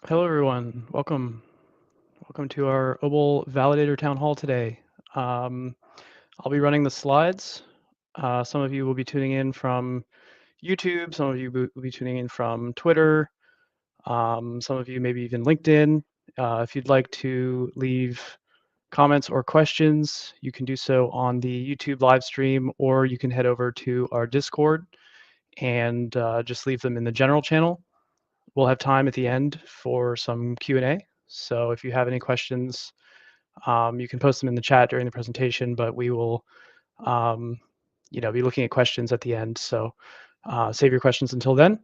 Hello, everyone. Welcome to our Obol Validator Town Hall today. I'll be running the slides. Some of you will be tuning in from YouTube. Some of you will be tuning in from Twitter. Some of you maybe even LinkedIn. If you'd like to leave comments or questions, you can do so on the YouTube live stream, or you can head over to our Discord and just leave them in the general channel. We'll have time at the end for some Q&A. So if you have any questions, you can post them in the chat during the presentation, but we will be looking at questions at the end. So save your questions until then.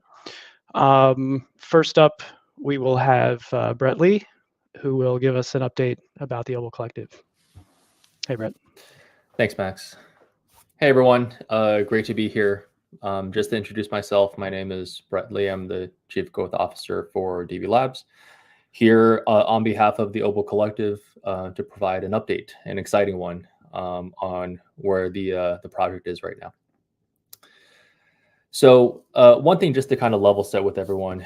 First up, we will have Brett Lee, who will give us an update about the Obol Collective. Hey, Brett. Thanks, Max. Hey, everyone. Great to be here. Just to introduce myself, my name is Brett Lee. I'm the Chief Growth Officer for DV Labs, here on behalf of the Obol Collective to provide an update, an exciting one, on where the project is right now. So one thing just to kind of level set with everyone,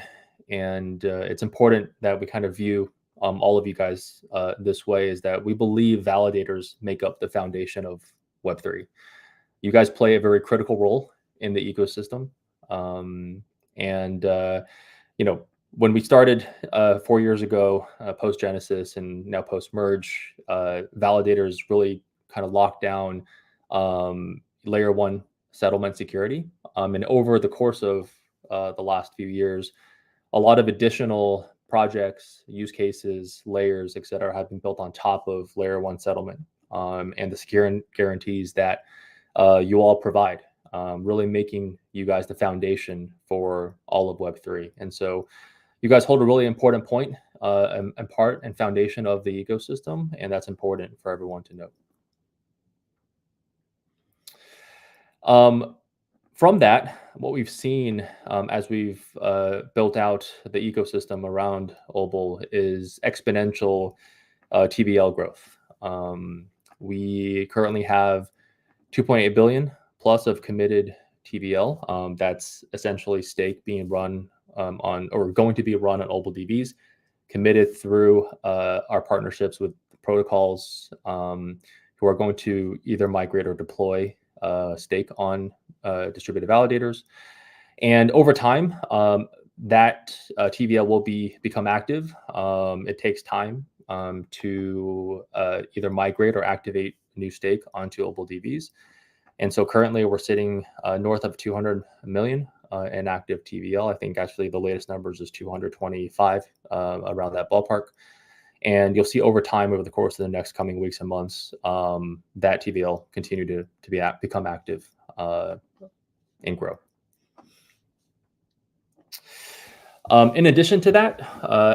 and it's important that we kind of view all of you guys this way, is that we believe validators make up the foundation of Web3. You guys play a very critical role in the ecosystem. When we started 4 years ago, post-Genesis and now post-merge, validators really kind of locked down layer one settlement security. And over the course of the last few years, a lot of additional projects, use cases, layers, et cetera, have been built on top of layer one settlement and the security guarantees that you all provide, really making you guys the foundation for all of Web3. And so you guys hold a really important point and part and foundation of the ecosystem, and that's important for everyone to know. From that, what we've seen as we've built out the ecosystem around Obol is exponential TVL growth. We currently have 2.8 billion plus of committed TVL. That's essentially stake being run on, or going to be run on Obol DVs, committed through our partnerships with protocols who are going to either migrate or deploy stake on distributed validators. And over time, that TVL will become active. It takes time to either migrate or activate new stake onto Obol DVs. And so currently we're sitting north of 200 million in active TVL. I think actually the latest numbers is 225, around that ballpark. And you'll see over time, over the course of the next coming weeks and months, that TVL continue to become active and grow. In addition to that,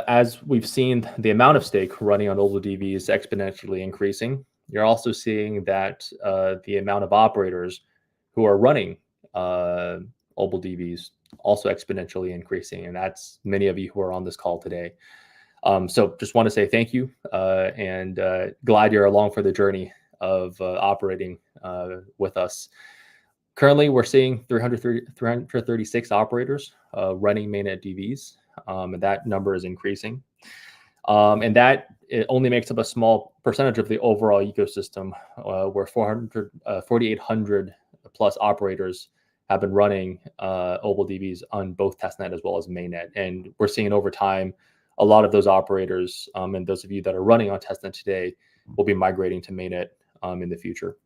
as we've seen the amount of stake running on Obol DV is exponentially increasing, you're also seeing that the amount of operators who are running Obol DVs also exponentially increasing, and that's many of you who are on this call today. So just want to say thank you and glad you're along for the journey of operating with us. Currently, we're seeing 336 operators running mainnet DVs, and that number is increasing. And that it only makes up a small percentage of the overall ecosystem, where 4,800 plus operators have been running Obol DVs on both testnet as well as mainnet. And we're seeing over time, a lot of those operators and those of you that are running on testnet today will be migrating to mainnet in the future.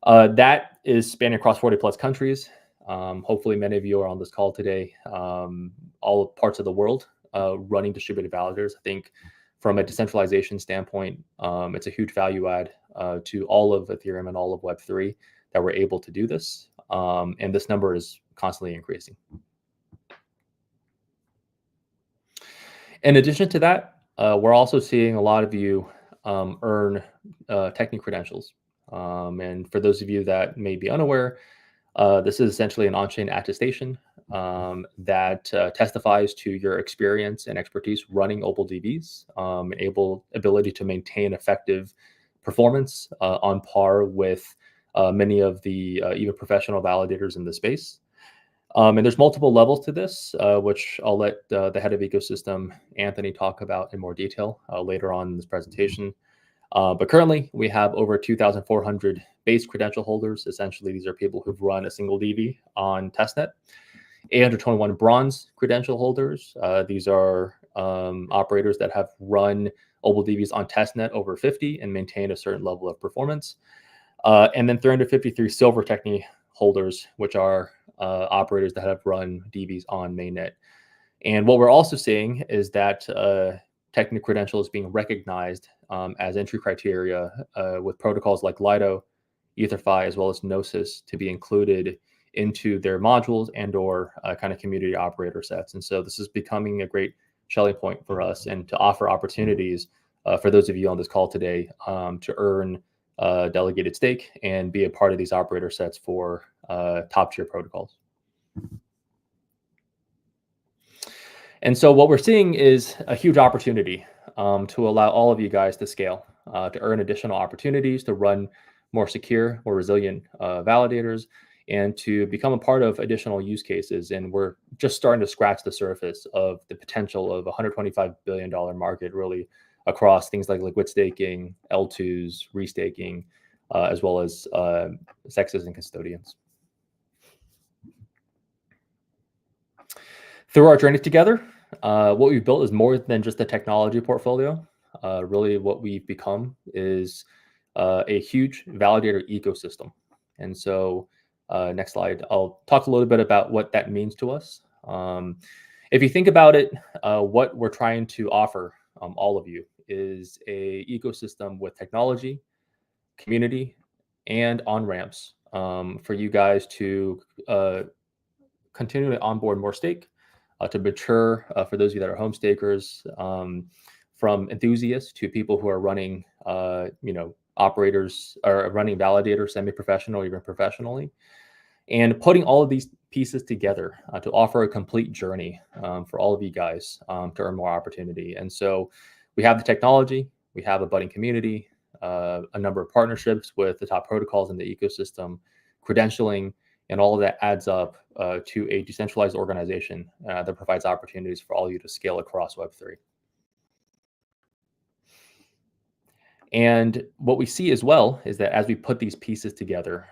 That is spanning across 40 plus countries. Hopefully many of you are on this call today, all parts of the world running distributed validators. I think from a decentralization standpoint, it's a huge value add to all of Ethereum and all of Web3 that we're able to do this. And this number is constantly increasing. In addition to that, we're also seeing a lot of you earn Technique credentials. And for those of you that may be unaware, this is essentially an on-chain attestation that testifies to your experience and expertise running Obol DVs, ability to maintain effective performance on par with many of the even professional validators in the space. And there's multiple levels to this, which I'll let the head of ecosystem, Anthony, talk about in more detail later on in this presentation. But currently, we have over 2,400 base credential holders. Essentially, these are people who've run a single DV on testnet. 821 bronze credential holders. These are operators that have run Obol DVs on testnet over 50 and maintained a certain level of performance. And then 353 silver technique holders, which are operators that have run DVs on mainnet. And what we're also seeing is that technical credential is being recognized as entry criteria with protocols like Lido, EtherFi, as well as Gnosis to be included into their modules and or kind of community operator sets. And so this is becoming a great selling point for us and to offer opportunities for those of you on this call today to earn delegated stake and be a part of these operator sets for top tier protocols. And so what we're seeing is a huge opportunity to allow all of you guys to scale, to earn additional opportunities, to run more secure, more resilient validators, and to become a part of additional use cases. And we're just starting to scratch the surface of the potential of a $125 billion market really across things like liquid staking, L2s, restaking, as well as sexes and custodians. Through our journey together, what we've built is more than just a technology portfolio. Really what we've become is a huge validator ecosystem. And so next slide, I'll talk a little bit about what that means to us. If you think about it, what we're trying to offer all of you is a ecosystem with technology, community, and on-ramps for you guys to continue to onboard more stake, to mature for those of you that are home stakers, from enthusiasts to people who are running, operators or running validators semi-professional, even professionally, and putting all of these pieces together to offer a complete journey for all of you guys to earn more opportunity. And so we have the technology, we have a budding community, a number of partnerships with the top protocols in the ecosystem, credentialing, and all of that adds up to a decentralized organization that provides opportunities for all of you to scale across Web3. And what we see as well is that as we put these pieces together,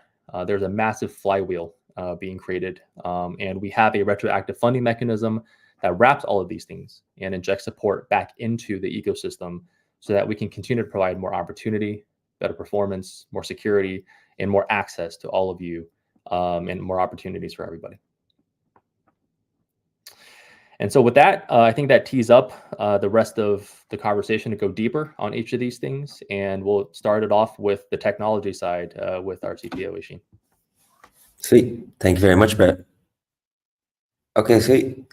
there's a massive flywheel being created. And we have a retroactive funding mechanism that wraps all of these things and injects support back into the ecosystem so that we can continue to provide more opportunity, better performance, more security, and more access to all of you, and more opportunities for everybody. And so with that, I think that tees up the rest of the conversation to go deeper on each of these things. And we'll start it off with the technology side with our CTO, Ishin. Sweet. Thank you very much, Brett. Okay, sweet.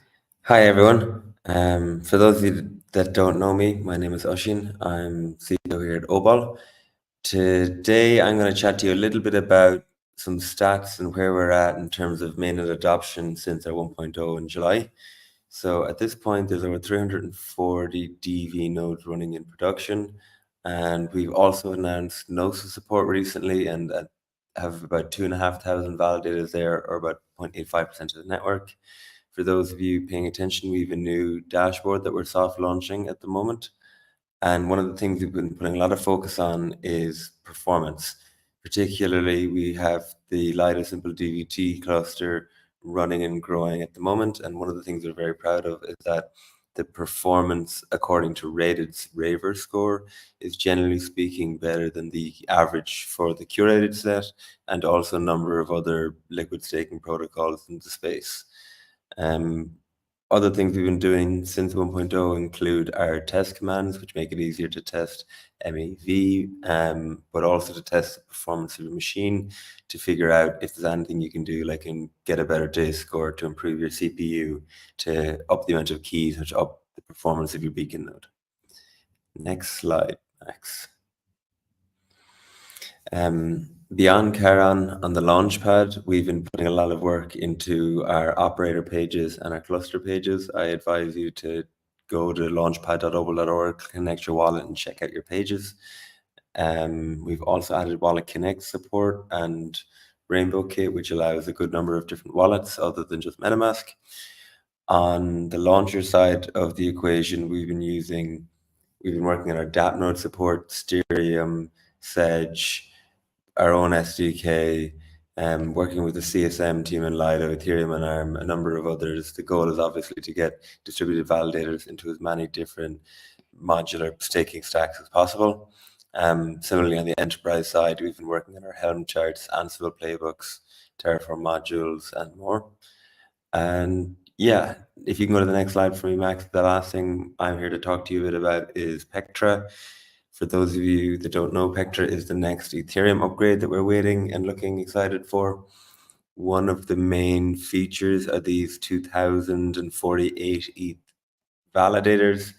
Hi, everyone. For those of you that don't know me, my name is Oshin. I'm CTO here at Obol. Today, I'm going to chat to you a little bit about some stats and where we're at in terms of mainnet adoption since our 1.0 in July. So at this point, there's over 340 DV nodes running in production. And we've also announced Gnosis support recently and have about 2,500 validators there, or about 0.85% of the network. For those of you paying attention, we have a new dashboard that we're soft launching at the moment. And one of the things we've been putting a lot of focus on is performance. Particularly, we have the Lido Simple DVT cluster running and growing at the moment. And one of the things we're very proud of is that the performance, according to Rated's Raver score, is generally speaking better than the average for the curated set and also a number of other liquid staking protocols in the space. Other things we've been doing since 1.0 include our test commands, which make it easier to test MEV, but also to test the performance of your machine to figure out if there's anything you can do, like get a better J score to improve your CPU, to up the amount of keys, which up the performance of your beacon node. Next slide, Max. Beyond Charon on the Launchpad, we've been putting a lot of work into our operator pages and our cluster pages. I advise you to go to launchpad.obol.org, connect your wallet and check out your pages. We've also added Wallet Connect support and Rainbow Kit, which allows a good number of different wallets other than just MetaMask. On the launcher side of the equation, we've been working on our dApp node support, Styrium, Sedge, our own SDK, working with the CSM team in Lido, Ethereum and ARM, a number of others. The goal is obviously to get distributed validators into as many different modular staking stacks as possible. Similarly, on the enterprise side, we've been working on our Helm charts, Ansible playbooks, Terraform modules, and more. And yeah, if you can go to the next slide for me, Max, the last thing I'm here to talk to you a bit about is Pectra. For those of you that don't know, Pectra is the next Ethereum upgrade that we're waiting and looking excited for. One of the main features are these 2048 ETH validators.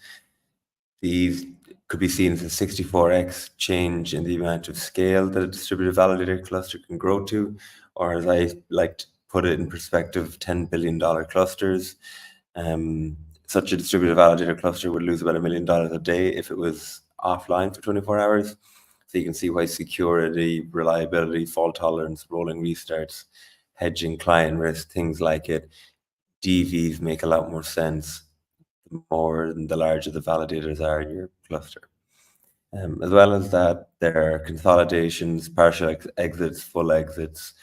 These could be seen as a 64x change in the amount of scale that a distributed validator cluster can grow to, or as I like to put it in perspective, $10 billion clusters. Such a distributed validator cluster would lose about $1 million a day if it was offline for 24 hours. So you can see why security, reliability, fault tolerance, rolling restarts, hedging client risk, things like it, DVs make a lot more sense the more and the larger the validators are in your cluster. As well as that, there are consolidations, partial exits, full exits,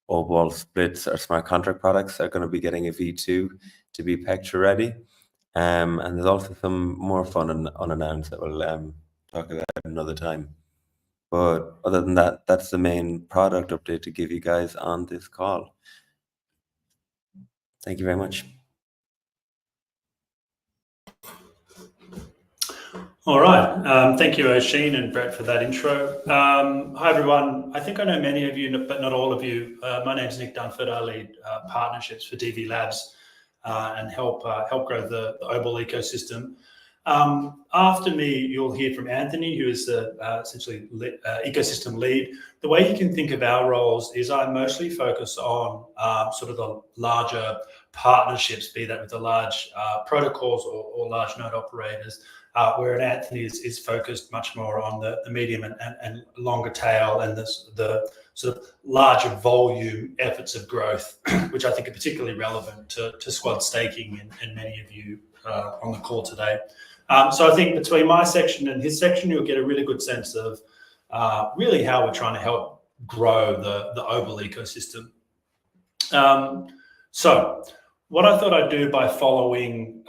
Obol splits. Our smart contract products are going to be getting a V2 to be Pectra ready. And there's also some more fun unannounced that we'll talk about another time. But other than that, that's the main product update to give you guys on this call. Thank you very much. All right. Thank you, Oisin and Brett, for that intro. Hi, everyone. I think I know many of you, but not all of you. My name is Nick Dunford. I lead partnerships for DV Labs and help grow the Obol ecosystem. After me, you'll hear from Anthony, who is the essentially ecosystem lead. The way you can think of our roles is I mostly focus on sort of the larger partnerships, be that with the large protocols or large node operators, where Anthony is focused much more on the medium and longer tail and the sort of larger volume efforts of growth, which I think are particularly relevant to squad staking and many of you on the call today. So I think between my section and his section, you'll get a really good sense of really how we're trying to help grow the Obol ecosystem. So what I thought I'd do by following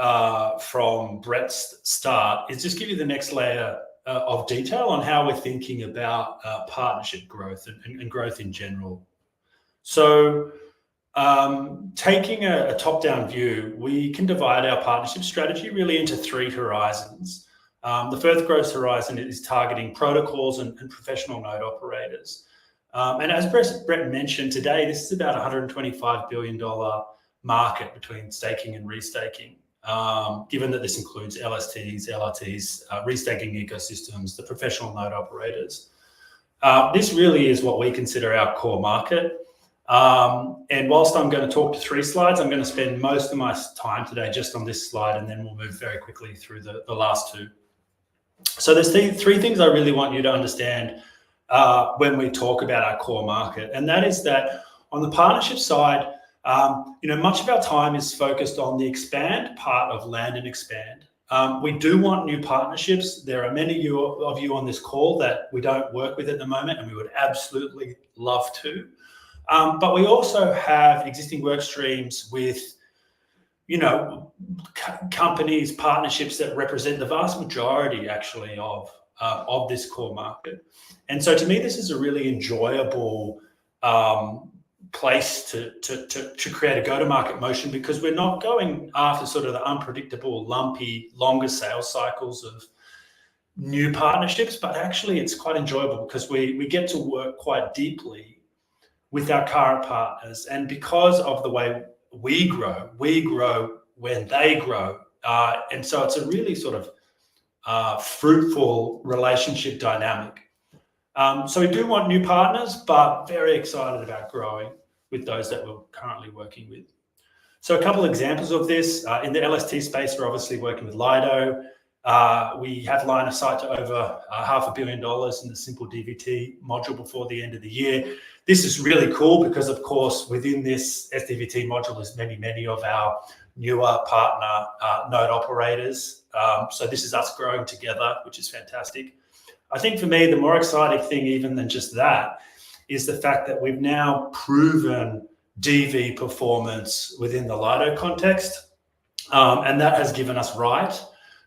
from Brett's start is just give you the next layer of detail on how we're thinking about partnership growth and growth in general. So taking a top-down view, we can divide our partnership strategy really into three horizons. The first growth horizon is targeting protocols and professional node operators. And as Brett mentioned today, this is about $125 billion market between staking and restaking, given that this includes LSTs, LRTs, restaking ecosystems, the professional node operators. This really is what we consider our core market. And whilst I'm going to talk to three slides, I'm going to spend most of my time today just on this slide, and then we'll move very quickly through the last two. So there's three things I really want you to understand when we talk about our core market, and that is that on the partnership side, much of our time is focused on the expand part of land and expand. We do want new partnerships. There are many of you on this call that we don't work with at the moment, and we would absolutely love to. But we also have existing work streams with, companies, partnerships that represent the vast majority, actually, of this core market. And so, to me, this is a really enjoyable place to create a go-to-market motion, because we're not going after sort of the unpredictable, lumpy, longer sales cycles of new partnerships, but actually it's quite enjoyable because we get to work quite deeply with our current partners. And because of the way we grow when they grow. And so it's a really sort of fruitful relationship dynamic. So we do want new partners, but very excited about growing with those that we're currently working with. So a couple examples of this, in the LST space, we're obviously working with Lido. We have line of sight to over $500 million in the simple DVT module before the end of the year. This is really cool because, of course, within this SDVT module is many of our newer partner node operators. So this is us growing together, which is fantastic. I think for me, the more exciting thing even than just that is the fact that we've now proven DV performance within the Lido context. And that has given us right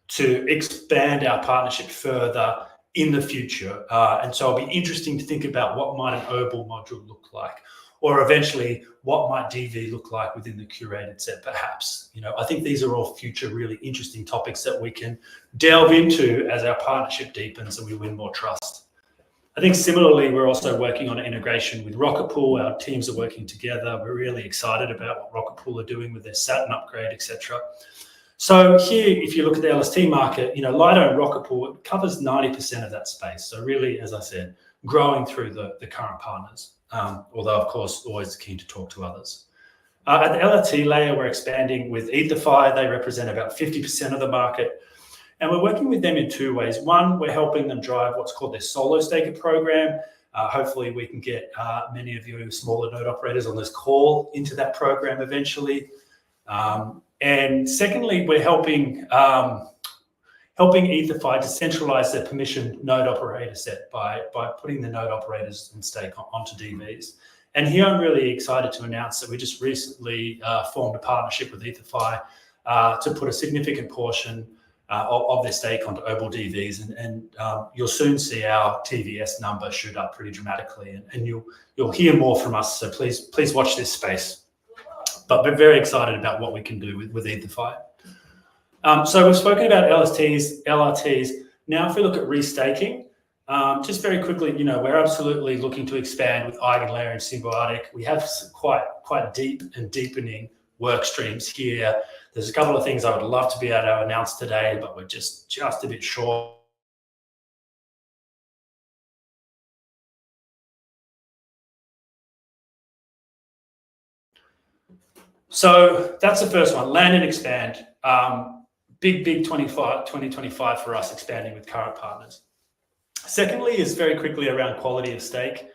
to expand our partnership further in the future. And so it'll be interesting to think about what might an Obol module look like, or eventually what might DV look like within the curated set, perhaps. I think these are all future really interesting topics that we can delve into as our partnership deepens and we win more trust. I think similarly, we're also working on an integration with Rocket Pool. Our teams are working together. We're really excited about what Rocket Pool are doing with their Saturn upgrade, etc. So here, if you look at the LST market, Lido and Rocket Pool, it covers 90% of that space. So really, as I said, growing through the current partners, although of course, always keen to talk to others. At the LRT layer, we're expanding with EtherFi. They represent about 50% of the market. And we're working with them in two ways. One, we're helping them drive what's called their solo staker program. Hopefully we can get many of you smaller node operators on this call into that program eventually. And secondly, we're helping EtherFi to centralize their permission node operator set by putting the node operators in stake onto DVs. And here I'm really excited to announce that we just recently formed a partnership with EtherFi to put a significant portion of their stake onto Obol DVs, and you'll soon see our TVS number shoot up pretty dramatically, and you'll hear more from us. So please watch this space. But we're very excited about what we can do with EtherFi. So we've spoken about LSTs, LRTs. Now, if we look at restaking, just very quickly, we're absolutely looking to expand with Eigenlayer and Symbiotic. We have quite deep and deepening work streams here. There's a couple of things I would love to be able to announce today, but we're just a bit short. So that's the first one, land and expand. Big 2025 for us, expanding with current partners. Secondly is very quickly around quality of stake.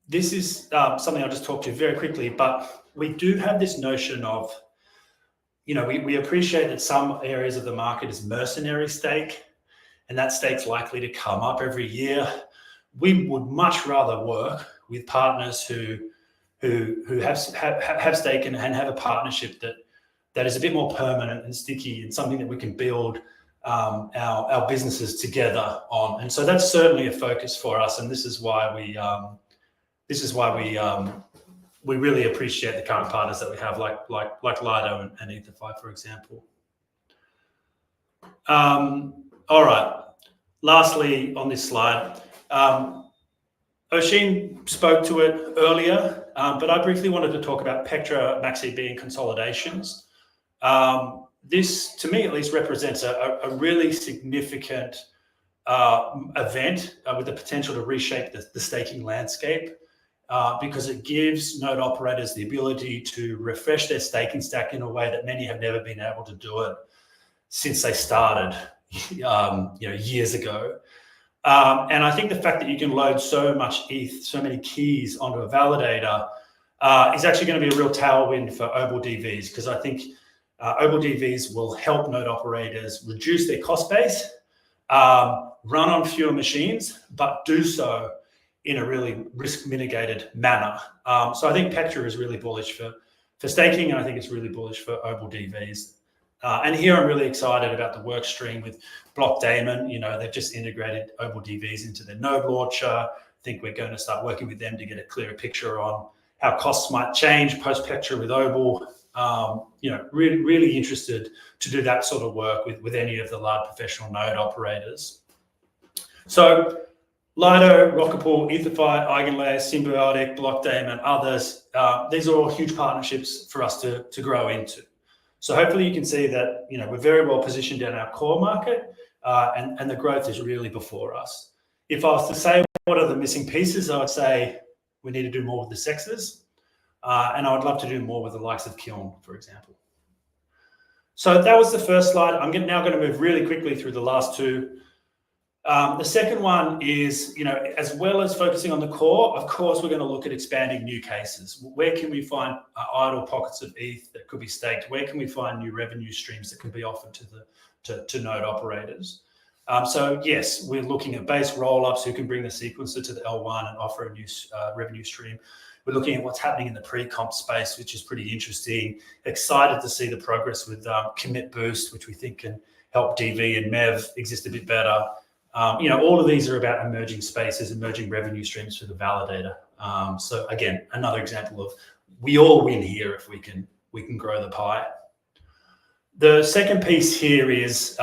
This is something I'll just talk to very quickly, but we do have this notion of, we appreciate that some areas of the market is mercenary stake, and that stake's likely to come up every year. We would much rather work with partners who have stake and have a partnership that is a bit more permanent and sticky, and something that we can build our businesses together on. And so that's certainly a focus for us, and this is why we really appreciate the current partners that we have, like Lido and EtherFi, for example. All right. Lastly, on this slide, Oshin spoke to it earlier, but I briefly wanted to talk about Pectra MaxEB and consolidations. This, to me at least, represents a really significant event with the potential to reshape the staking landscape, because it gives node operators the ability to refresh their staking stack in a way that many have never been able to do it since they started years ago. And I think the fact that you can load so much ETH, so many keys onto a validator is actually going to be a real tailwind for Obol DVs, because I think Obol DVs will help node operators reduce their cost base, run on fewer machines, but do so in a really risk mitigated manner. So I think Pectra is really bullish for staking, and I think it's really bullish for Obol DVs. And here I'm really excited about the work stream with Block Daemon. They've just integrated Obol DVs into their node launcher. I think we're going to start working with them to get a clearer picture on how costs might change post-Pectra with Obol. Really interested to do that sort of work with any of the large professional node operators. So Lido, Rocket Pool, EtherFi, Eigenlayer, Symbiotic, Block Daemon, others, these are all huge partnerships for us to grow into. So hopefully you can see that we're very well positioned in our core market, and the growth is really before us. If I was to say what are the missing pieces, I would say we need to do more with the sexes, and I would love to do more with the likes of Kiln, for example. So that was the first slide. I'm now going to move really quickly through the last two. The second one is, as well as focusing on the core, of course, we're going to look at expanding new cases. Where can we find idle pockets of ETH that could be staked? Where can we find new revenue streams that can be offered to node operators? So yes, we're looking at base rollups who can bring the sequencer to the L1 and offer a new revenue stream. We're looking at what's happening in the pre-comp space, which is pretty interesting. Excited to see the progress with Commit Boost, which we think can help DV and MEV exist a bit better. All of these are about emerging spaces, emerging revenue streams for the validator. So again, another example of we all win here if we can grow the pie. The second piece here is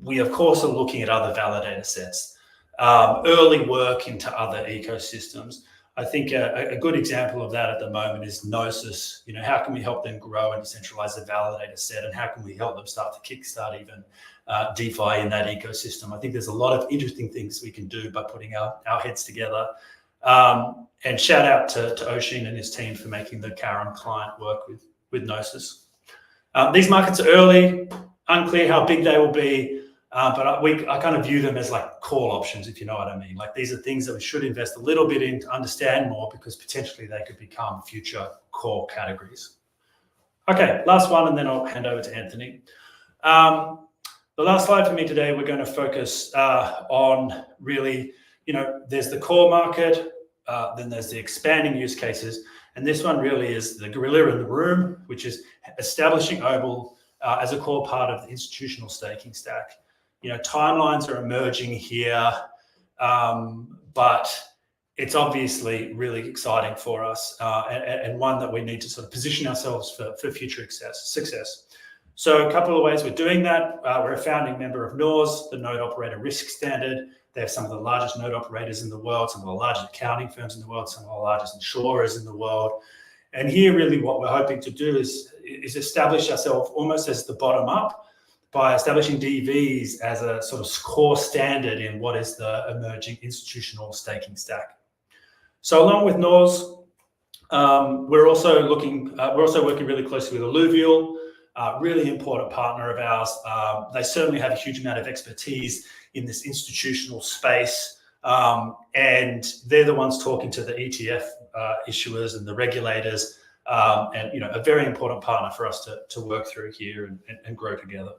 we, of course, are looking at other validator sets, early work into other ecosystems. I think a good example of that at the moment is Gnosis. How can we help them grow and decentralize the validator set, and how can we help them start to kickstart even DeFi in that ecosystem? I think there's a lot of interesting things we can do by putting our heads together. And shout out to Oshin and his team for making the Karam client work with Gnosis. These markets are early, unclear how big they will be. But I kind of view them as like call options, if you know what I mean. Like these are things that we should invest a little bit in to understand more, because potentially they could become future core categories. Okay, last one, and then I'll hand over to Anthony. The last slide for me today, we're going to focus on really, there's the core market, then there's the expanding use cases. And this one really is the gorilla in the room, which is establishing Obol as a core part of the institutional staking stack. Timelines are emerging here, but it's obviously really exciting for us and one that we need to sort of position ourselves for future success. So a couple of ways we're doing that. We're a founding member of NORS, the Node Operator Risk Standard. They have some of the largest node operators in the world, some of the largest accounting firms in the world, some of the largest insurers in the world. And here really what we're hoping to do is establish ourselves almost as the bottom up, by establishing DVs as a sort of core standard in what is the emerging institutional staking stack. So along with NORS, we're also working really closely with Alluvial, really important partner of ours. They certainly have a huge amount of expertise in this institutional space, and they're the ones talking to the ETF issuers and the regulators, and a very important partner for us to work through here and grow together.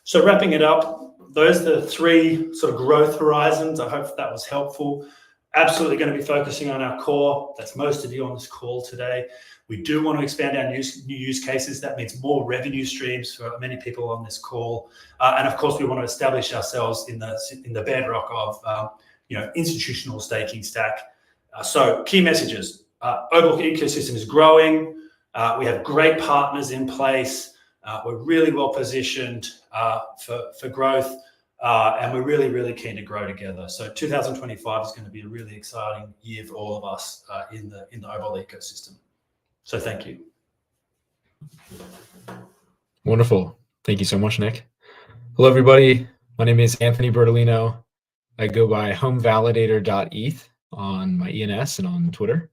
So wrapping it up, those are the three sort of growth horizons. I hope that was helpful. Absolutely going to be focusing on our core. That's most of you on this call today. We do want to expand our new use cases. That means more revenue streams for many people on this call. And of course, we want to establish ourselves in the bedrock of institutional staking stack. So key messages. Obol ecosystem is growing. We have great partners in place. We're really well positioned for growth, and we're really, really keen to grow together. So 2025 is going to be a really exciting year for all of us in the Obol ecosystem. So thank you. Wonderful. Thank you so much, Nick. Hello, everybody. My name is Anthony Bertolino. I go by homevalidator.eth on my ENS and on Twitter.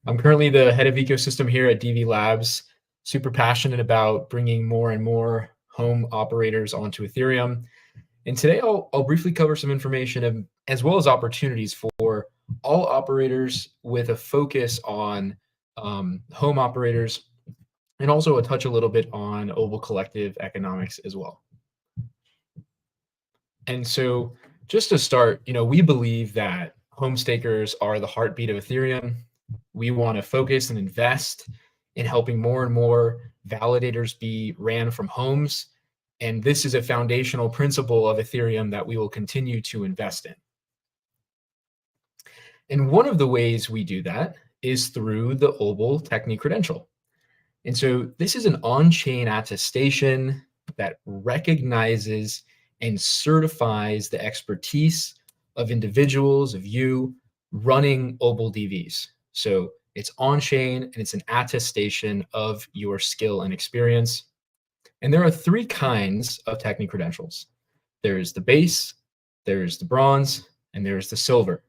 I'm currently the head of ecosystem here at DV Labs. Super passionate about bringing more and more home operators onto Ethereum. And today I'll briefly cover some information as well as opportunities for all operators, with a focus on home operators, and also a little bit on Obol Collective economics as well. And so just to start, we believe that home stakers are the heartbeat of Ethereum. We want to focus and invest in helping more and more validators be ran from homes. And this is a foundational principle of Ethereum that we will continue to invest in. And one of the ways we do that is through the Obol Technique Credential. And so this is an on-chain attestation that recognizes and certifies the expertise of individuals, of you, running Obol DVs. So it's on-chain, and it's an attestation of your skill and experience. And there are three kinds of Technique credentials. There's the base, there's the bronze, and there's the silver.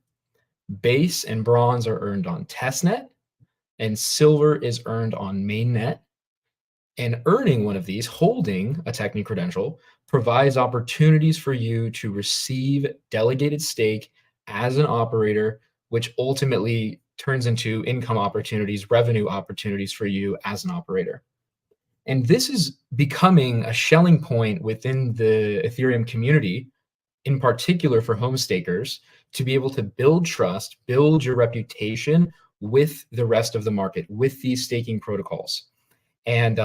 Base and bronze are earned on testnet, and silver is earned on mainnet. And earning one of these, holding a Techni credential, provides opportunities for you to receive delegated stake as an operator, which ultimately turns into income opportunities, revenue opportunities for you as an operator. And this is becoming a shelling point within the Ethereum community, in particular for home stakers, to be able to build trust, build your reputation with the rest of the market, with these staking protocols. And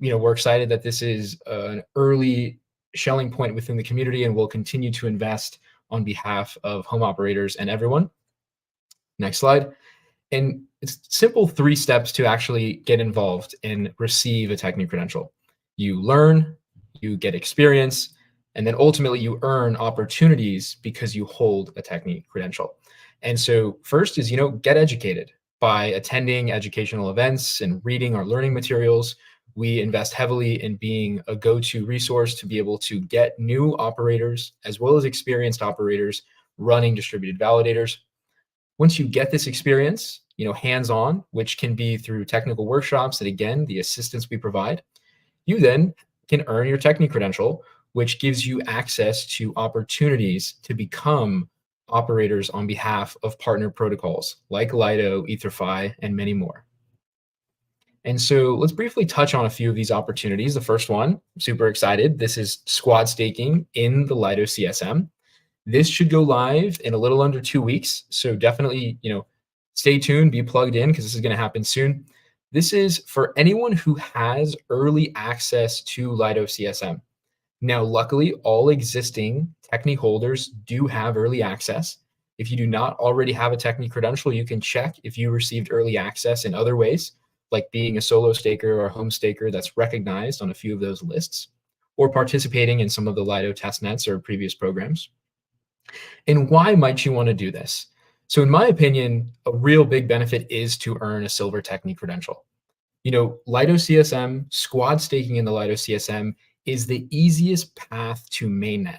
we're excited that this is an early shelling point within the community, and we'll continue to invest on behalf of home operators and everyone. Next slide. And it's simple 3 steps to actually get involved and receive a Techni credential. You learn, you get experience, and then ultimately you earn opportunities because you hold a Techni credential. And so first is, get educated by attending educational events and reading our learning materials. We invest heavily in being a go-to resource to be able to get new operators as well as experienced operators running distributed validators. Once you get this experience, hands-on, which can be through technical workshops and again, the assistance we provide, you then can earn your Techni credential, which gives you access to opportunities to become operators on behalf of partner protocols like Lido, EtherFi, and many more. And so let's briefly touch on a few of these opportunities. The first one, I'm super excited. This is squad staking in the Lido CSM. This should go live in a little under 2 weeks. So definitely, stay tuned, be plugged in because this is going to happen soon. This is for anyone who has early access to Lido CSM. Now, luckily, all existing Techni holders do have early access. If you do not already have a Techni credential, you can check if you received early access in other ways, like being a solo staker or a home staker that's recognized on a few of those lists, or participating in some of the Lido testnets or previous programs. And why might you want to do this? So in my opinion, a real big benefit is to earn a silver Techni credential. Lido CSM, squad staking in the Lido CSM is the easiest path to mainnet.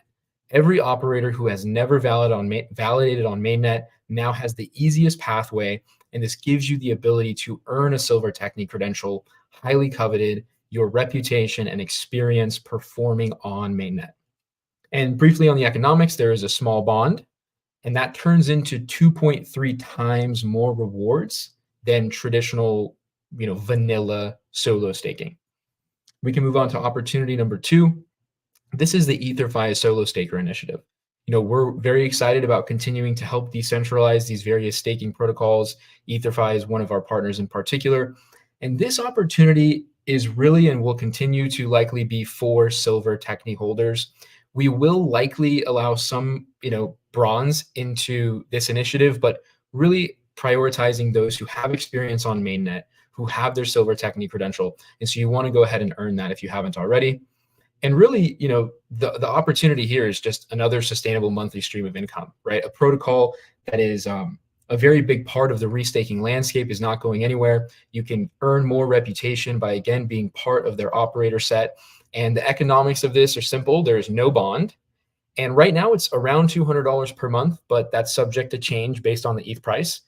Every operator who has never validated on mainnet now has the easiest pathway, and this gives you the ability to earn a silver Techni credential, highly coveted, your reputation and experience performing on mainnet. And briefly on the economics, there is a small bond, and that turns into 2.3 times more rewards than traditional, vanilla solo staking. We can move on to opportunity number 2. This is the EtherFi Solo Staker Initiative. We're very excited about continuing to help decentralize these various staking protocols. EtherFi is one of our partners in particular. And this opportunity is really and will continue to likely be for silver Techni holders. We will likely allow some, bronze into this initiative, but really prioritizing those who have experience on mainnet, who have their silver Techni credential. And so you want to go ahead and earn that if you haven't already. And really, the opportunity here is just another sustainable monthly stream of income, right? A protocol that is a very big part of the restaking landscape is not going anywhere. You can earn more reputation by, again, being part of their operator set. And the economics of this are simple. There is no bond. And right now it's around $200 per month, but that's subject to change based on the ETH price.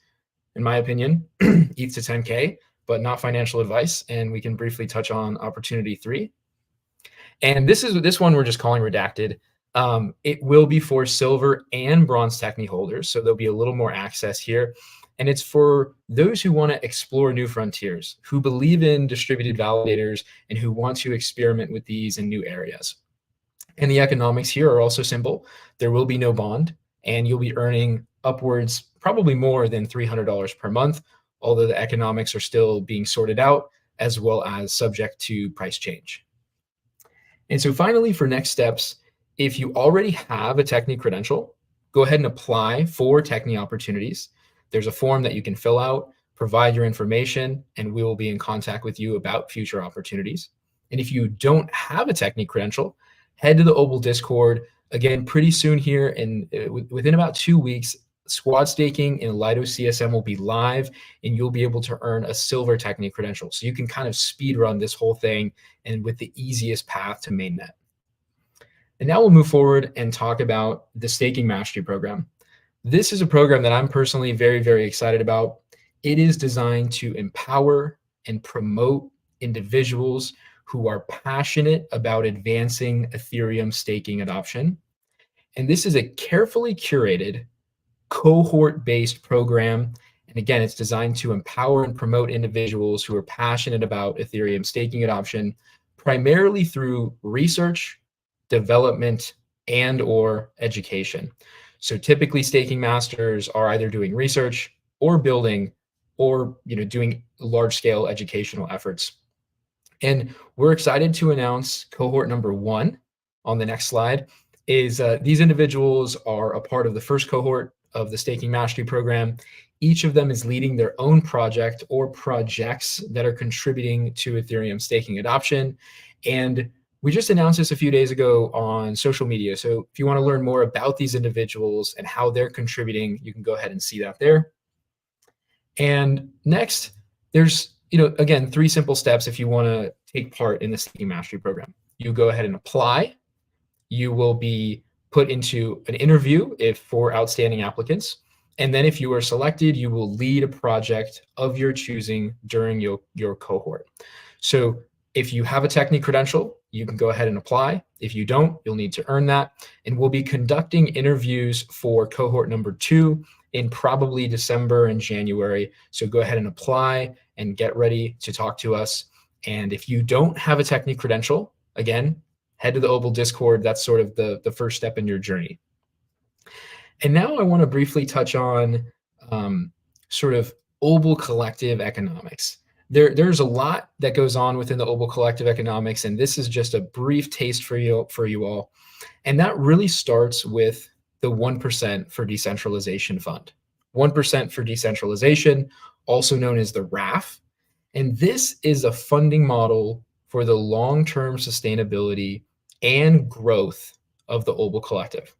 In my opinion, ETH to 10K, but not financial advice. And we can briefly touch on opportunity 3. And this one we're just calling redacted. It will be for silver and bronze Techni holders. So there'll be a little more access here. And it's for those who want to explore new frontiers, who believe in distributed validators and who want to experiment with these in new areas. And the economics here are also simple. There will be no bond, and you'll be earning upwards, probably more than $300 per month, although the economics are still being sorted out, as well as subject to price change. And so finally, for next steps, if you already have a Techni credential, go ahead and apply for Techni opportunities. There's a form that you can fill out, provide your information, and we will be in contact with you about future opportunities. And if you don't have a Techni credential, head to the Obol Discord. Again, pretty soon here, and within about 2 weeks, squad staking in Lido CSM will be live, and you'll be able to earn a silver Techni credential. So you can kind of speed run this whole thing and with the easiest path to mainnet. And now we'll move forward and talk about the Staking Mastery Program. This is a program that I'm personally very, very excited about. It is designed to empower and promote individuals who are passionate about advancing Ethereum staking adoption. And this is a carefully curated, cohort-based program. And again, it's designed to empower and promote individuals who are passionate about Ethereum staking adoption, primarily through research, development, and/or education. So typically staking masters are either doing research or building or doing large-scale educational efforts. And we're excited to announce cohort number 1 on the next slide. These individuals are a part of the first cohort of the Staking Mastery program. Each of them is leading their own project or projects that are contributing to Ethereum staking adoption. And we just announced this a few days ago on social media. So if you want to learn more about these individuals and how they're contributing, you can go ahead and see that there. And next, there's, again, 3 simple steps if you want to take part in the Staking Mastery program. You go ahead and apply. You will be put into an interview for outstanding applicants. And then if you are selected, you will lead a project of your choosing during your cohort. So if you have a Technique credential, you can go ahead and apply. If you don't, you'll need to earn that. And we'll be conducting interviews for cohort number 2 in probably December and January. So go ahead and apply and get ready to talk to us. And if you don't have a Technique credential, again, head to the Obol Discord. That's sort of the first step in your journey. And now I want to briefly touch on sort of Obol Collective economics. There's a lot that goes on within the Obol Collective economics, and this is just a brief taste for you all. And that really starts with the 1% for Decentralization Fund. 1% for Decentralization, also known as the RAF. And this is a funding model for the long-term sustainability and growth of the Obol Collective.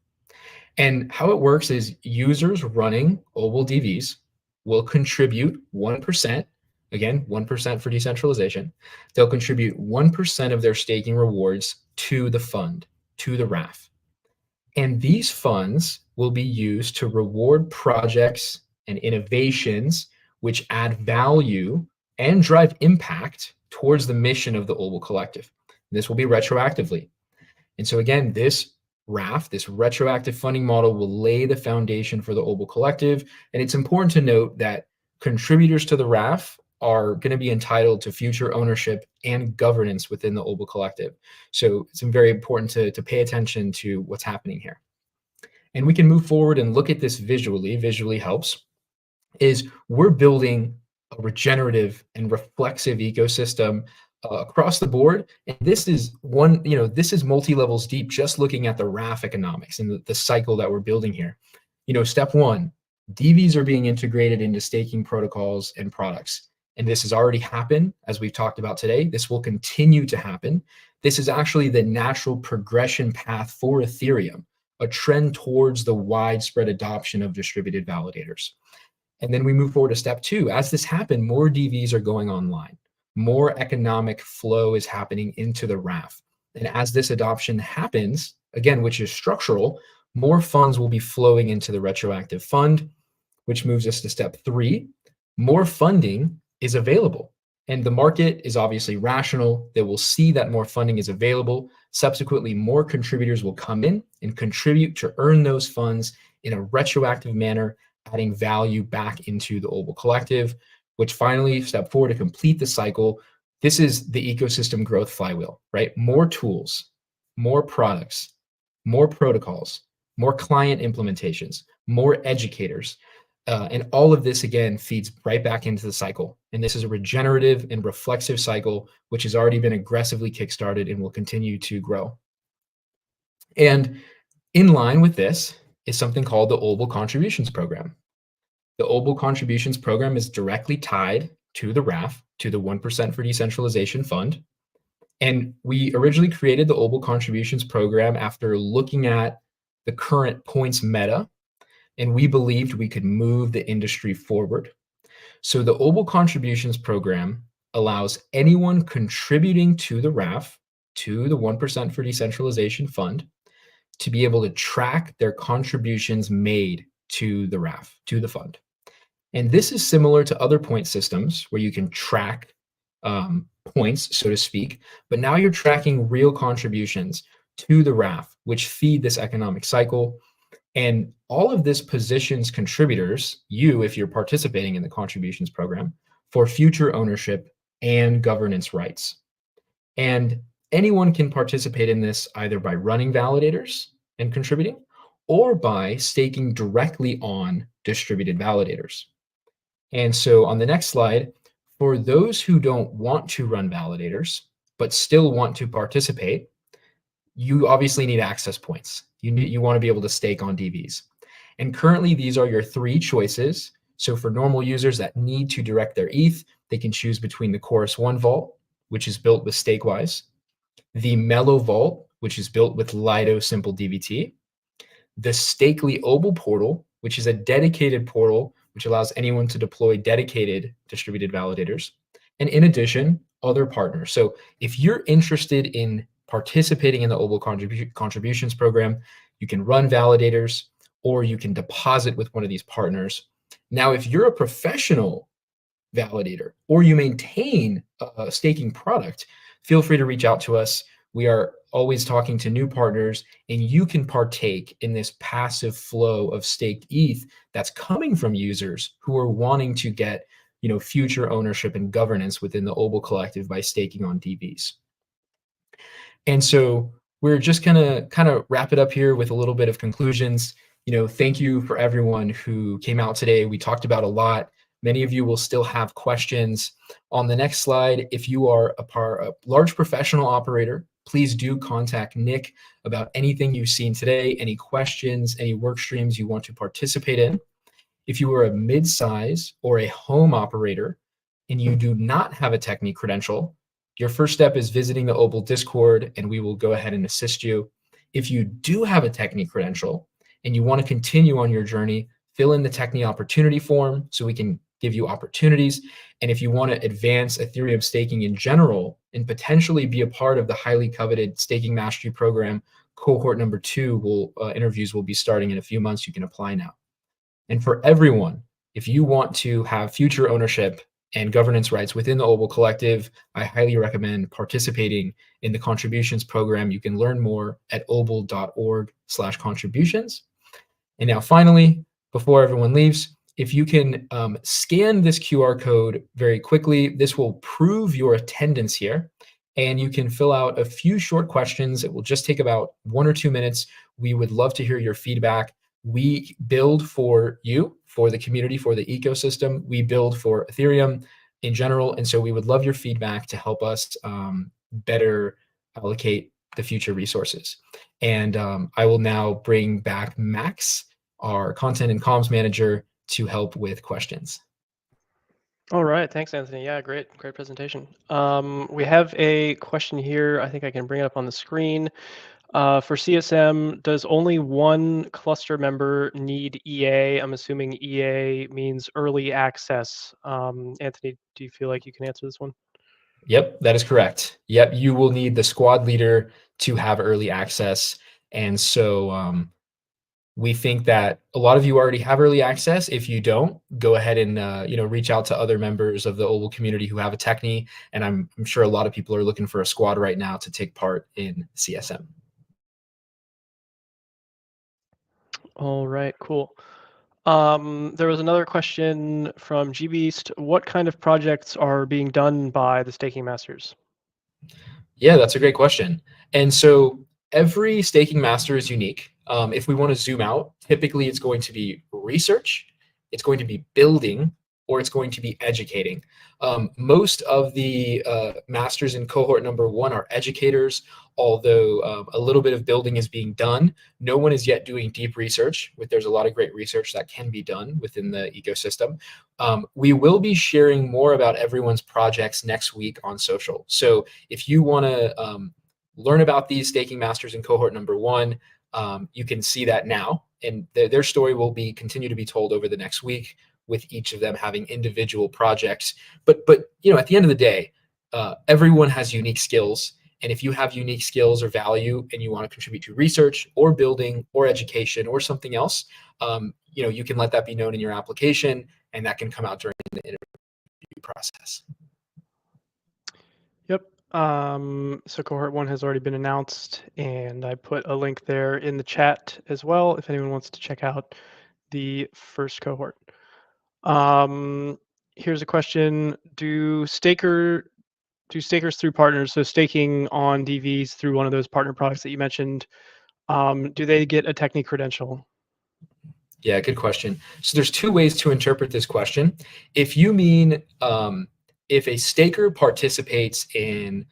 And how it works is users running Obol DVs will contribute 1%, again, 1% for decentralization. They'll contribute 1% of their staking rewards to the fund, to the RAF. And these funds will be used to reward projects and innovations which add value and drive impact towards the mission of the Obol Collective. This will be retroactively. And so again, this RAF, this retroactive funding model, will lay the foundation for the Obol Collective. And it's important to note that contributors to the RAF are going to be entitled to future ownership and governance within the Obol Collective. So it's very important to pay attention to what's happening here. And we can move forward and look at this visually. Visually helps. Is we're building a regenerative and reflexive ecosystem across the board. And this is this is multi-levels deep, just looking at the RAF economics and the cycle that we're building here. Step 1, DVs are being integrated into staking protocols and products. And this has already happened, as we've talked about today. This will continue to happen. This is actually the natural progression path for Ethereum, a trend towards the widespread adoption of distributed validators. And then we move forward to step 2. As this happened, more DVs are going online. More economic flow is happening into the RAF. And as this adoption happens, again, which is structural, more funds will be flowing into the retroactive fund, which moves us to step 3. More funding is available. And the market is obviously rational. They will see that more funding is available. Subsequently, more contributors will come in and contribute to earn those funds in a retroactive manner, adding value back into the Obol Collective, which finally, step 4, to complete the cycle. This is the ecosystem growth flywheel, right? More tools, more products, more protocols, more client implementations, more educators. And all of this, again, feeds right back into the cycle. And this is a regenerative and reflexive cycle, which has already been aggressively kickstarted and will continue to grow. And in line with this is something called the Obol Contributions Program. The Obol Contributions Program is directly tied to the RAF, to the 1% for Decentralization Fund. And we originally created the Obol Contributions Program after looking at the current points meta, and we believed we could move the industry forward. So the Obol Contributions Program allows anyone contributing to the RAF, to the 1% for Decentralization Fund, to be able to track their contributions made to the RAF, to the fund. And this is similar to other point systems where you can track points, so to speak, but now you're tracking real contributions to the RAF, which feed this economic cycle. And all of this positions contributors, you, if you're participating in the contributions program, for future ownership and governance rights. And anyone can participate in this either by running validators and contributing, or by staking directly on distributed validators. And so on the next slide, for those who don't want to run validators, but still want to participate, you obviously need access points. You want to be able to stake on DVs. And currently, these are your 3 choices. So for normal users that need to direct their ETH, they can choose between the Chorus 1 vault, which is built with Stakewise, the Mellow vault, which is built with Lido Simple DVT, the Stakely Obol portal, which is a dedicated portal which allows anyone to deploy dedicated distributed validators, and in addition, other partners. So if you're interested in participating in the Obol contributions program, you can run validators or you can deposit with one of these partners. Now, if you're a professional validator or you maintain a staking product, feel free to reach out to us. We are always talking to new partners, and you can partake in this passive flow of staked ETH that's coming from users who are wanting to get, future ownership and governance within the Obol collective by staking on DVs. And so we're just gonna kind of wrap it up here with a little bit of conclusions. Thank you for everyone who came out today. We talked about a lot. Many of you will still have questions. On the next slide, if you are a large professional operator, please do contact Nick about anything you've seen today, any questions, any work streams you want to participate in. If you are a mid-size or a home operator and you do not have a Technique credential, your first step is visiting the Obol Discord, and we will go ahead and assist you. If you do have a Technique credential and you want to continue on your journey, fill in the Technique opportunity form so we can give you opportunities. And if you want to advance Ethereum staking in general and potentially be a part of the highly coveted Staking Mastery Program, cohort number 2 interviews will be starting in a few months. You can apply now. And for everyone, if you want to have future ownership and governance rights within the Obol Collective, I highly recommend participating in the contributions program. You can learn more at obol.org/contributions. And now finally, before everyone leaves, if you can scan this QR code very quickly, this will prove your attendance here. And you can fill out a few short questions. It will just take about 1 or 2 minutes. We would love to hear your feedback. We build for you, for the community, for the ecosystem. We build for Ethereum in general. And so we would love your feedback to help us better allocate the future resources. And I will now bring back Max, our content and comms manager, to help with questions. All right, thanks, Anthony. Yeah, great presentation. We have a question here. I think I can bring it up on the screen. For CSM, does only one cluster member need EA? I'm assuming EA means early access. Anthony, do you feel like you can answer this one? Yep, that is correct. Yep, you will need the squad leader to have early access. And so we think that a lot of you already have early access. If you don't, go ahead and reach out to other members of the Obol community who have a Techni. And I'm sure a lot of people are looking for a squad right now to take part in CSM. All right, cool. There was another question from GBeast. What kind of projects are being done by the staking masters? Yeah, that's a great question. And so every staking master is unique. If we want to zoom out, typically it's going to be research, it's going to be building, or it's going to be educating. Most of the masters in cohort number 1 are educators, although a little bit of building is being done. No one is yet doing deep research. There's a lot of great research that can be done within the ecosystem. We will be sharing more about everyone's projects next week on social. So if you want to learn about these staking masters in cohort number 1, you can see that now, and their story will continue to be told over the next week, with each of them having individual projects. But at the end of the day, everyone has unique skills, and if you have unique skills or value and you want to contribute to research or building or education or something else, you can let that be known in your application, and that can come out during the interview process. So cohort 1 has already been announced, and I put a link there in the chat as well if anyone wants to check out the first cohort. Here's a question: Do stakers through partners, so staking on DVs through one of those partner products that you mentioned, do they get a technique credential? Yeah, good question. So there's two ways to interpret this question. If you mean if a staker participates in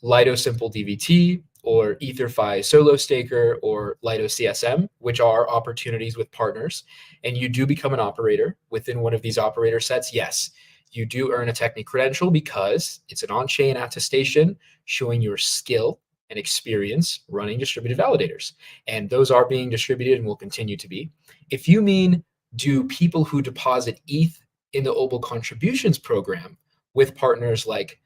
Lido Simple DVT or EtherFi Solo Staker or Lido CSM, which are opportunities with partners, and you do become an operator within one of these operator sets, yes, you do earn a technique credential because it's an on-chain attestation showing your skill and experience running distributed validators. And those are being distributed and will continue to be. If you mean, do people who deposit ETH in the Obol contributions program with partners like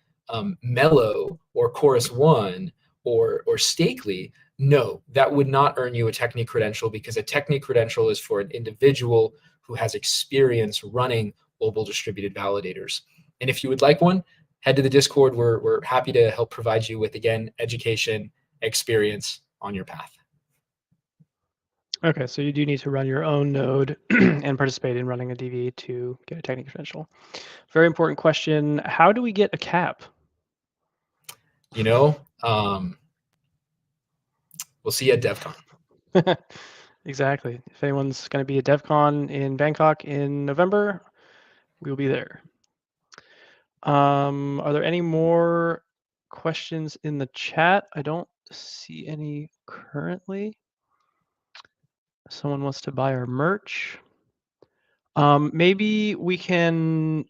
Mello or Chorus One or Stakely, no, that would not earn you a technique credential, because a technique credential is for an individual who has experience running Obol distributed validators. And if you would like one, head to the Discord. We're happy to help provide you with, again, education, experience on your path. Okay, so you do need to run your own node and participate in running a DV to get a technique credential. Very important question: how do we get a cap? You know, we'll see you at DevCon. Exactly. If anyone's going to be at DevCon in Bangkok in November, we'll be there. Are there any more questions in the chat? I don't see any currently. Someone wants to buy our merch. Maybe we can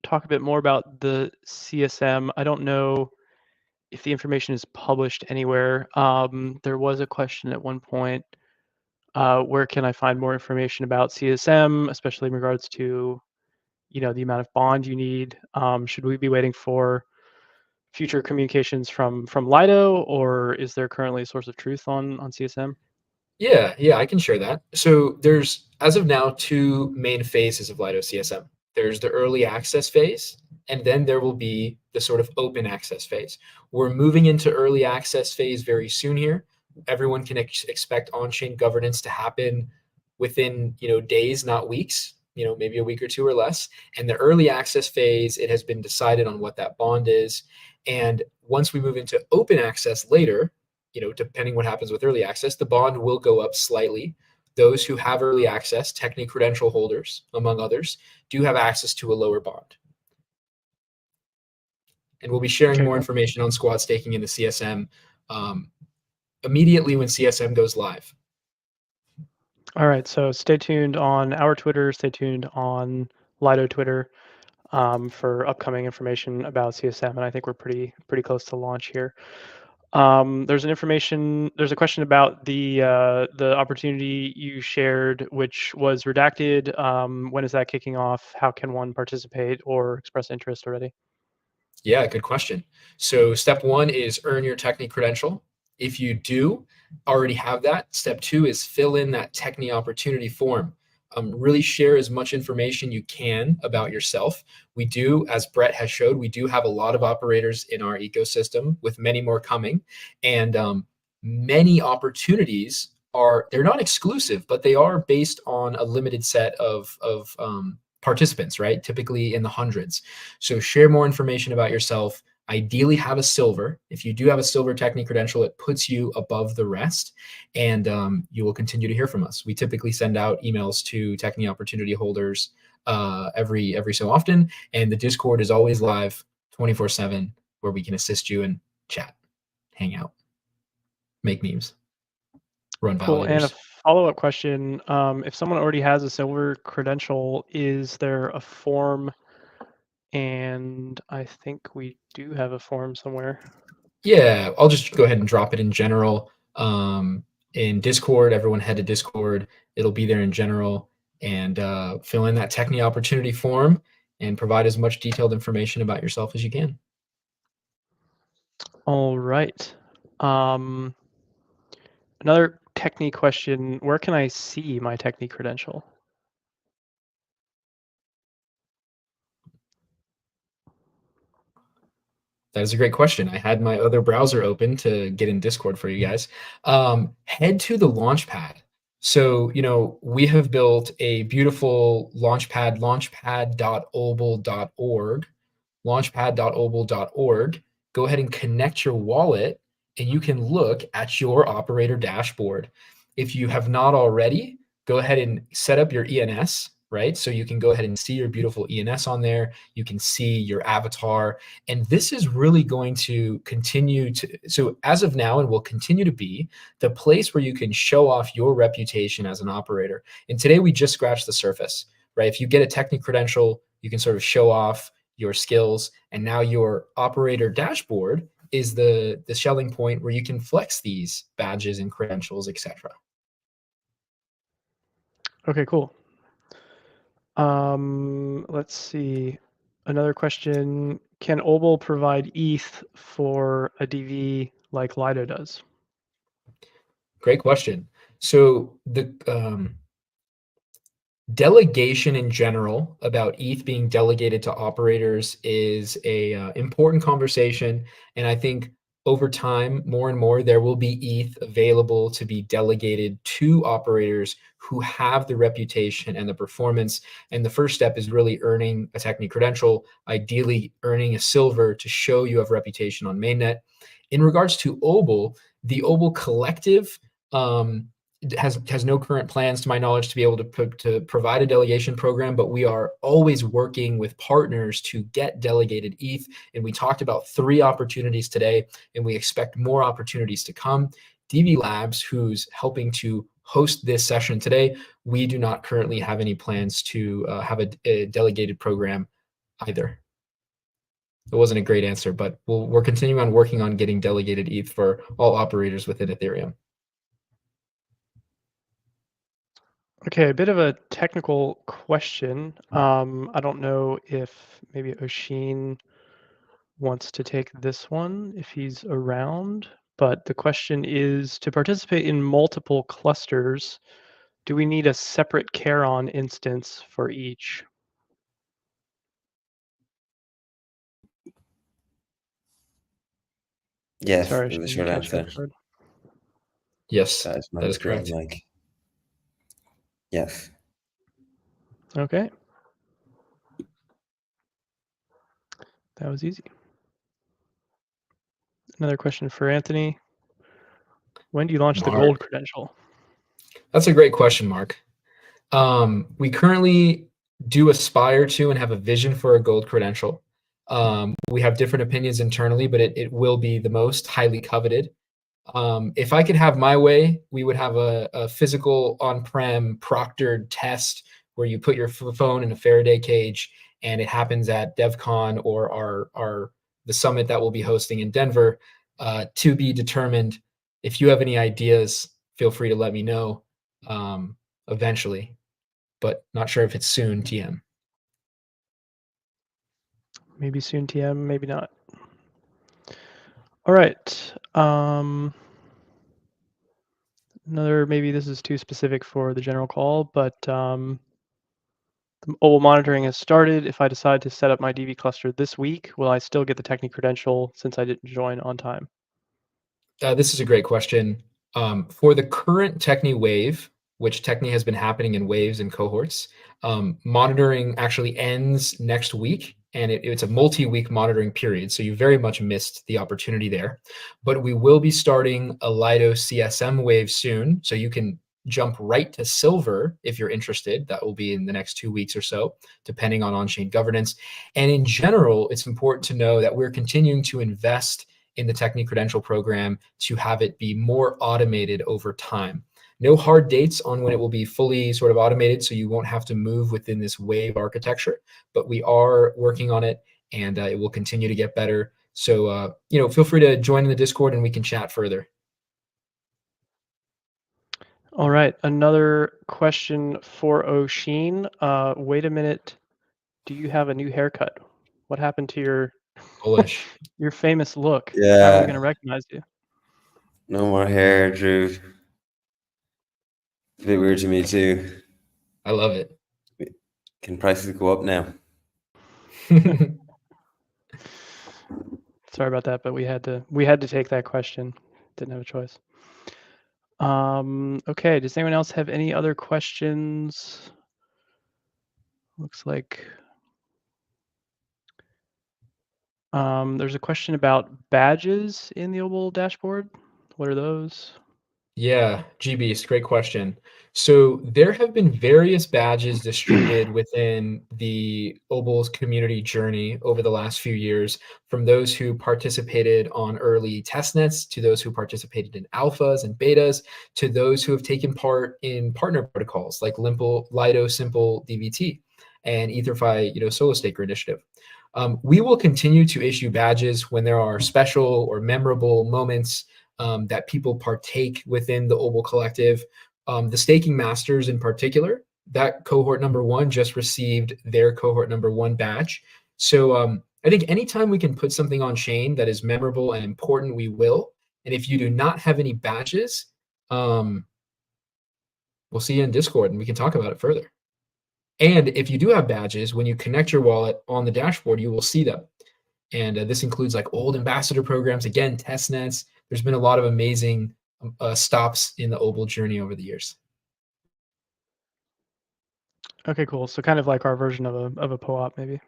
talk a bit more about the CSM. I don't know if the information is published anywhere. There was a question at one point, where can I find more information about CSM, especially in regards to, the amount of bond you need? Should we be waiting for future communications from Lido, or is there currently a source of truth on CSM? Yeah, I can share that. So there's, as of now, two main phases of Lido CSM. There's the early access phase, and then there will be the sort of open access phase. We're moving into early access phase very soon here. Everyone can expect on-chain governance to happen within, days, not weeks, maybe a week or two or less. And the early access phase, it has been decided on what that bond is. And once we move into open access later, depending what happens with early access, the bond will go up slightly. Those who have early access, technique credential holders, among others, do have access to a lower bond. And we'll be sharing more information on squad staking in the CSM immediately when CSM goes live. All right, so stay tuned on our Twitter, stay tuned on Lido Twitter for upcoming information about CSM, and I think we're pretty close to launch here. There's a question about the opportunity you shared, which was redacted. When is that kicking off? How can one participate or express interest already? Yeah, good question. So step one is earn your technique credential. If you do already have that, step two is fill in that technique opportunity form. Really share as much information you can about yourself. We do, as Brett has showed, we do have a lot of operators in our ecosystem, with many more coming. And many opportunities they're not exclusive, but they are based on a limited set of participants, right? Typically in the hundreds. So share more information about yourself. Ideally have a silver. If you do have a silver technique credential, it puts you above the rest, and you will continue to hear from us. We typically send out emails to technique opportunity holders every so often, and the Discord is always live 24/7, where we can assist you and chat, hang out, make memes, run validators. Cool. And a follow-up question: if someone already has a silver credential, is there a form? And I think we do have a form somewhere. Yeah, I'll just go ahead and drop it in general. In Discord, everyone head to Discord. It'll be there in general, and fill in that technique opportunity form and provide as much detailed information about yourself as you can. All right. Another technique question: where can I see my technique credential? That is a great question. I had my other browser open to get in Discord for you guys. Head to the Launchpad. So, we have built a beautiful Launchpad, launchpad.obol.org, launchpad.obol.org. Go ahead and connect your wallet, and you can look at your operator dashboard. If you have not already, go ahead and set up your ENS, right? So you can go ahead and see your beautiful ENS on there. You can see your avatar. And this is really going to continue to, so as of now, and will continue to be the place where you can show off your reputation as an operator. And today we just scratched the surface, right? If you get a Technic credential, you can sort of show off your skills. And now your operator dashboard is the shelling point where you can flex these badges and credentials, etc. Okay, cool. Let's see. Another question, can Obol provide ETH for a DV like Lido does? Great question. So the delegation in general about ETH being delegated to operators is a important conversation. And I think over time, more and more, there will be ETH available to be delegated to operators who have the reputation and the performance. And the first step is really earning a Technic credential, ideally earning a silver to show you have reputation on mainnet. In regards to Obol, the Obol collective has no current plans, to my knowledge, to be able to provide a delegation program, but we are always working with partners to get delegated ETH. And we talked about 3 opportunities today, and we expect more opportunities to come. DV Labs, who's helping to host this session today, we do not currently have any plans to have a delegated program either. It wasn't a great answer, but we're continuing on working on getting delegated ETH for all operators within Ethereum. Okay, a bit of a technical question. I don't know if maybe Oshin wants to take this one if he's around, but the question is, to participate in multiple clusters, do we need a separate Charon instance for each? Yes, Sorry, is the Oshin, did you short catch that answer. word? Yes, That that is correct. Mike. Yes. Okay. That was easy. Another question for Anthony. When do you launch the gold credential? That's a great question, Mark. We currently do aspire to and have a vision for a gold credential. We have different opinions internally, but it will be the most highly coveted. If I could have my way, we would have a physical on-prem proctored test where you put your phone in a Faraday cage, and it happens at DevCon or the summit that we'll be hosting in Denver, to be determined. If you have any ideas, feel free to let me know eventually, but not sure if it's soon, TM. Maybe soon, TM, maybe not. All right. Another, maybe this is too specific for the general call, but the Obol monitoring has started. If I decide to set up my DV cluster this week, will I still get the Technic credential since I didn't join on time? This is a great question. For the current Techni wave, which Techni has been happening in waves and cohorts, monitoring actually ends next week, and it's a multi-week monitoring period. So you very much missed the opportunity there. But we will be starting a Lido CSM wave soon, so you can jump right to silver if you're interested. That will be in the next 2 weeks or so, depending on on-chain governance. And in general, it's important to know that we're continuing to invest in the Technic credential program to have it be more automated over time. No hard dates on when it will be fully sort of automated, so you won't have to move within this wave architecture, but we are working on it, and it will continue to get better. So, feel free to join in the Discord and we can chat further. All right, another question for Oshin. Wait a minute, do you have a new haircut? What happened to your Bullish. your famous look? Yeah. How are we going to recognize you? No more hair, Drew. It's a bit weird to me too. I love it. Can prices go up now? It's Sorry about that, but we had to take that question. Didn't have a choice. Okay, does anyone else have any other questions? Looks like there's a question about badges in the Obol dashboard. What are those? Yeah, GBeast, great question. So there have been various badges distributed within the Obol's community journey over the last few years, from those who participated on early testnets, to those who participated in alphas and betas, to those who have taken part in partner protocols like Lido Simple DVT and EtherFi Solo Staker Initiative. We will continue to issue badges when there are special or memorable moments that people partake within the Obol Collective. The Staking Masters in particular, that cohort number 1 just received their cohort number 1 badge. So I think anytime we can put something on chain that is memorable and important, we will. And if you do not have any badges, we'll see you in Discord and we can talk about it further. And if you do have badges, when you connect your wallet on the dashboard, you will see them. And this includes like old ambassador programs, again, testnets. There's been a lot of amazing stops in the Obol journey over the years. Okay, cool. So kind of like our version of a POAP, maybe.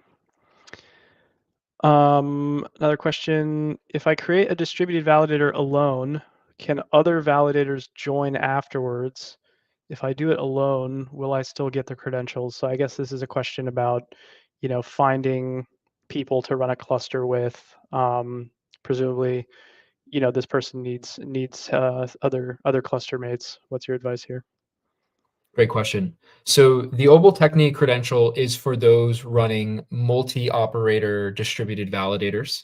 Another question: if I create a distributed validator alone, can other validators join afterwards? If I do it alone, will I still get the credentials? So I guess this is a question about, finding people to run a cluster with. Presumably, this person needs other cluster mates. What's your advice here? Great question. So the Obol Technique credential is for those running multi-operator distributed validators.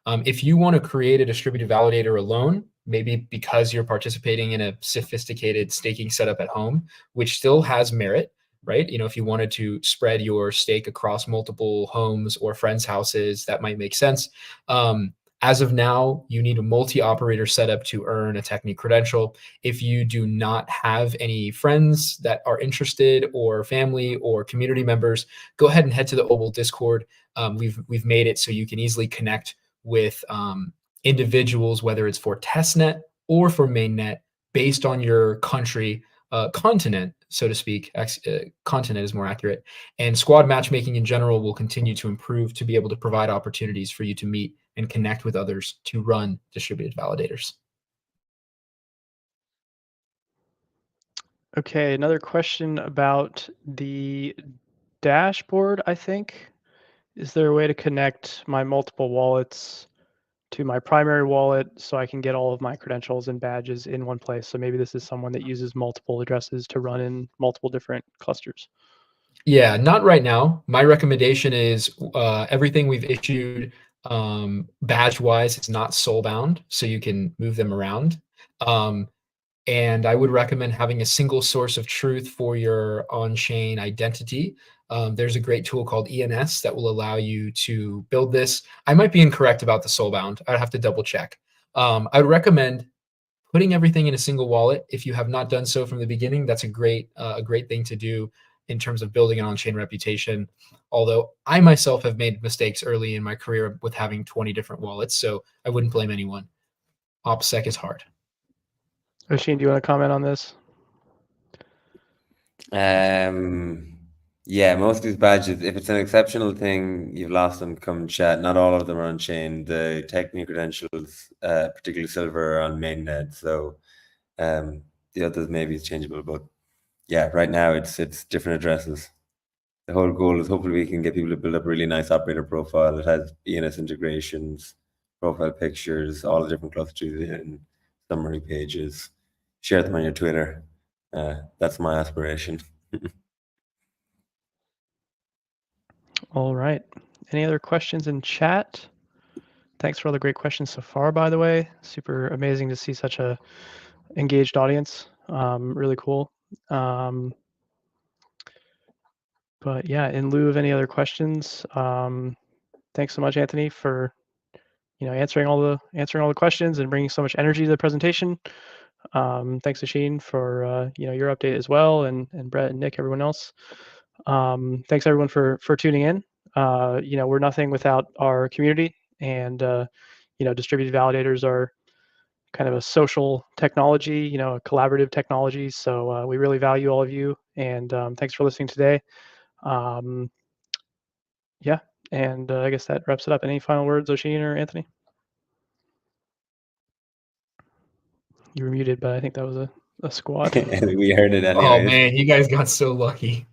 If you want to create a distributed validator alone, maybe because you're participating in a sophisticated staking setup at home, which still has merit, right? If you wanted to spread your stake across multiple homes or friends' houses, that might make sense. As of now, you need a multi-operator setup to earn a Technique credential. If you do not have any friends that are interested, or family or community members, go ahead and head to the Obol Discord. We've made it so you can easily connect with individuals, whether it's for testnet or for mainnet, based on your country, continent, so to speak. Continent is more accurate. And squad matchmaking in general will continue to improve to be able to provide opportunities for you to meet and connect with others to run distributed validators. Okay, another question about the dashboard, I think. Is there a way to connect my multiple wallets to my primary wallet so I can get all of my credentials and badges in one place? So maybe this is someone that uses multiple addresses to run in multiple different clusters. Yeah, not right now. My recommendation is everything we've issued badge-wise is not soul-bound, so you can move them around. And I would recommend having a single source of truth for your on-chain identity. There's a great tool called ENS that will allow you to build this. I might be incorrect about the soul-bound. I'd have to double check. I would recommend putting everything in a single wallet. If you have not done so from the beginning, that's a great thing to do in terms of building an on-chain reputation. Although I myself have made mistakes early in my career with having 20 different wallets, so I wouldn't blame anyone. OPSEC is hard. Oshin, do you want to comment on this? Yeah, most of these badges, if it's an exceptional thing, you've lost them, come chat. Not all of them are on chain. The Technique credentials, particularly silver, are on mainnet. So the others maybe it's changeable, but yeah, right now it's different addresses. The whole goal is hopefully we can get people to build up a really nice operator profile. It has ENS integrations, profile pictures, all the different clusters in summary pages. Share them on your Twitter. That's my aspiration. All right. Any other questions in chat? Thanks for all the great questions so far, by the way. Super amazing to see such a engaged audience. Really cool. But yeah, in lieu of any other questions, thanks so much, Anthony, for answering all the questions and bringing so much energy to the presentation. Thanks, Oshin, for your update as well, and Brett and Nick, everyone else. Thanks everyone for tuning in. We're nothing without our community, and distributed validators are kind of a social technology, a collaborative technology. So we really value all of you, and thanks for listening today. Yeah, and I guess that wraps it up. Any final words, Oshin or Anthony? You were muted, but I think that was a squad. We heard it anyways. Oh man, you guys got so lucky.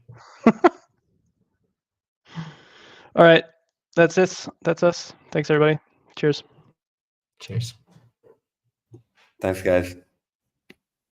All right, that's it. That's us. Thanks, everybody. Cheers. Cheers. Thanks, guys.